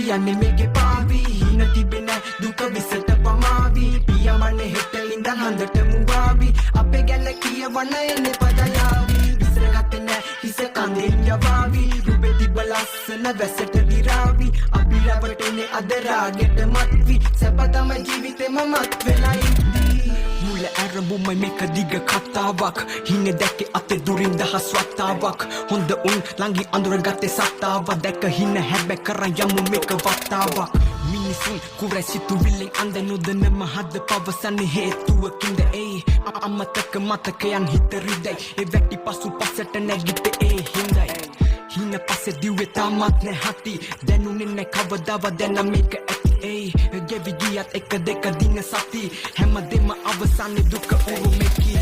යන්නේ මේකේ පාවි හින තිබෙන දුක විසට පමාවි පියමන්නේ හෙට ඉඳන් හන්දට මුවාවි අපේ ගැන කියවන්න එන්නේ පදයාවි විසරගත්තේ නැ හිස කන්දෙන් යවාවි රුබේ තිබ්බ ලස්සන වැසට දිරාවි අපි රැවටෙන්නේ අද රාගෙට මත්වි සැප තමයි ජීවිතේම මත් වෙලා ඉඳී මුල ඇරඹුමයි මේක දිග කතාවක් හින දැක්කේ අතේ දුරින් දහස් වතාවක් හොඳ උන් ළඟින් අඳුරගත්තේ සත්තාව දැක හින හැබැ කරන් යමු මේක වතාවක් මිනිසුන් කුරැ සිතුවිල්ලෙන් අඳ නොදනම හද පවසන්නේ හේතුවකින්ද ඒ අමතක මතකයන් හිත රිදයි ඒ වැටි පසු පසට නැගිට්ටේ ඒ හිඳයි හින පස්සේ දිව්වේ තාමත් නැහති දැනුනේ නැ කවදාවත් දැන මේක ඇති ඒ ගෙවි ගියත් එක දෙක දින සති හැමදෙම අවසානේ දුක උරුමෙකි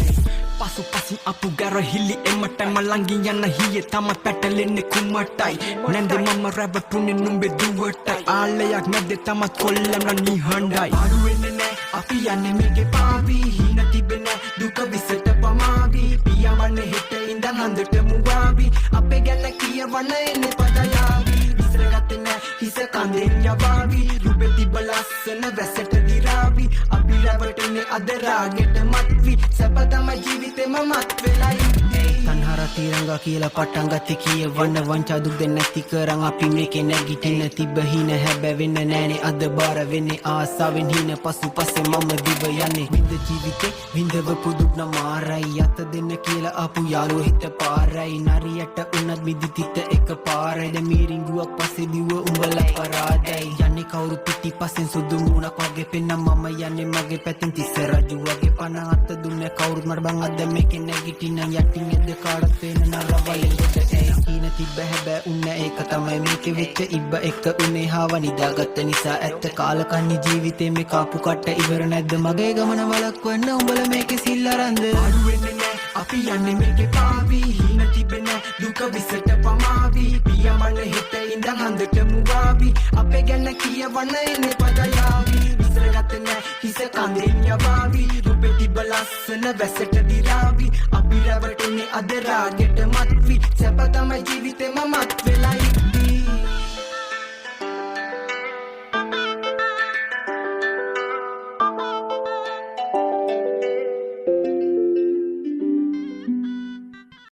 පසු පසින් අපු ගැරහිලි එමටයි මලංගින් යන හියේ තම පැටලෙන්නේ කුමටයි නැන්දේ මම රැවටුනේ නුඹේ දුවටයි ආලයක් නැද්දේ තම කොල්ලම නිහඬයි අඩු වෙන්නේ නැ අපි යන්නේ මේකේ පාවි හින තිබෙන දුක විසට පමාවි පියවන්නේ හෙට ඉඳන් හන්දට මුවාවි අපේ ගැන කියවන්න එන්නේ පදයාවි විසරගත්තේ නැ හිස කන්දෙන් යවාවි රුබේ තිබ්බ ලස්සන වැසට දිරාවි අපි රැවටෙන්නේ අද රාගෙට මත්වි සැප තමයි ජීවිතේම මත් වෙලා ඉන්නේ තන්හර තිරංගා කියලා පටන් ගත්තේ කියවන්න වංචා දුක් දෙන්න නැති කරන් අපි මේකේ නැගිටින්න තිබ්බ හින හැබැ වෙන්න නෑනේ අද බාර වෙන්නේ ආසාවෙන් හින පසු පස්සේ මම දිව යන්නේ විඳ ජීවිතේ විඳවපු දුක් නමාරයි යත දෙන්න කියලා ආපු යාළුවෝ හිත පාරයි නරියට උනත් මිදිතිත එක පාරයි දැන් මීරිංගුවක් පස්සේ දිව උඹලා පරාදයි යන්නේ කවුරු පිටි පස්සෙන් සුදු මුණක් වගේ පෙන්න මම යන්නේ මගේ පැත්තෙන් තිස්ස රජු වගේ පණ අත දුන්නේ කවුරුත් මට බං අද මේකේ නැගිටින්න යටින් එද්ද කාඩත් පේන නරවලින් දෙට ඒ කීන තිබ්බ හැබැ උන්නේ ඒක තමයි මේකේ වෙච්ච ඉබ්බ එක උනේ හාව නිදාගත්ත නිසා ඇත්ත කාලකන්ණි ජීවිතේ මේ කාපු කට ඉවර නැද්ද මගේ ගමන වලක්වන්න උඹලා මේකේ සිල් අරන්ද අඩු වෙන්නේ නැ අපි යන්නේ මේකේ පාවි හින තිබෙන දුක විසට පමාවි පියමන්නේ හෙට ඉඳන් හන්දට මුවාවි අපේ ගැන කියවන්න එන්නේ පදයාවි විසරගත්තේ නැ හිස කන්දෙන් යවාවි රුබේ තිබ්බ ලස්සන වැසට දිරාවි අපි රැවටෙන්නේ අද රාගෙට මත්වි සැප තමයි ජීවිතේම මත් වෙලා